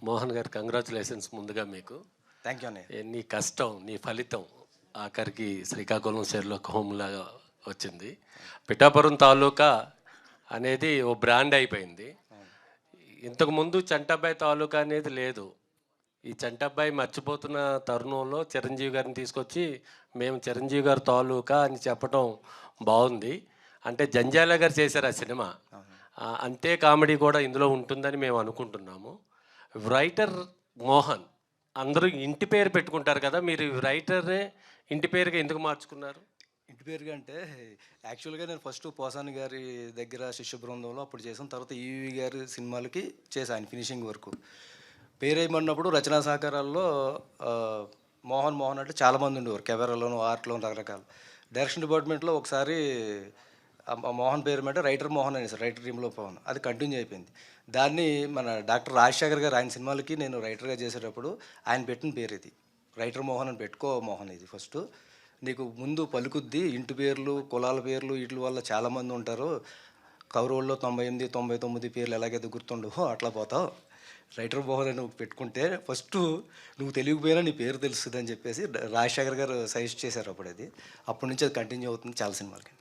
మోహన్ గారు కంగ్రాచులేషన్స్ ముందుగా మీకు. థ్యాంక్ యూ అన్నయ్య. నీ కష్టం, నీ ఫలితం ఆఖరికి శ్రీకాకుళం షెర్లాక్ హోమ్లాగా వచ్చింది. పిఠాపురం తాలూకా అనేది ఓ బ్రాండ్ అయిపోయింది. ఇంతకుముందు చంటబ్బాయి తాలూకా అనేది లేదు. ఈ చంటబ్బాయి మర్చిపోతున్న తరుణంలో చిరంజీవి గారిని తీసుకొచ్చి మేము చిరంజీవి గారి తాలూకా అని చెప్పడం బాగుంది. అంటే జంజాల గారు చేశారు ఆ సినిమా, అంతే కామెడీ కూడా ఇందులో ఉంటుందని మేము అనుకుంటున్నాము. రైటర్ మోహన్, అందరూ ఇంటి పేరు పెట్టుకుంటారు కదా, మీరు రైటరే ఇంటి పేరుగా ఎందుకు మార్చుకున్నారు? ఇంటి పేరుగా అంటే యాక్చువల్గా నేను ఫస్ట్ పోసాని గారి దగ్గర శిష్య బృందంలో అప్పుడు చేసాను. తర్వాత ఈవి గారి సినిమాలకి చేశాను ఆయన ఫినిషింగ్ వరకు. పేరేమన్నప్పుడు రచనా సహకారాల్లో మోహన్ మోహన్ అంటే చాలామంది ఉండేవారు. కెమెరాలోను ఆర్ట్లోను రకరకాలు. డైరెక్షన్ డిపార్ట్మెంట్లో ఒకసారి మోహన్ పేరు మీద రైటర్ మోహన్ అనేసి రైటర్ టీంలో పవన్ అది కంటిన్యూ అయిపోయింది. దాన్ని మన డాక్టర్ రాజశేఖర్ గారు ఆయన సినిమాలకి నేను రైటర్గా చేసేటప్పుడు ఆయన పెట్టిన పేరు ఇది. రైటర్ మోహన్ అని పెట్టుకో మోహన్, ఇది ఫస్ట్ నీకు ముందు పలుకుద్ది. ఇంటి పేర్లు కులాల పేర్లు వీటి వల్ల చాలామంది ఉంటారు. కౌరవుల్లో 98 99 పేర్లు ఎలాగైతే గుర్తుండవో అట్లా పోతావు. రైటర్ మోహన్ అని నువ్వు పెట్టుకుంటే ఫస్ట్ నువ్వు తెలియకపోయినా నీ పేరు తెలుస్తుంది అని చెప్పేసి రాజశేఖర్ గారు సజెస్ట్ చేశారు అప్పుడు. అది అప్పటి నుంచి అది కంటిన్యూ అవుతుంది చాలా సినిమాలకి.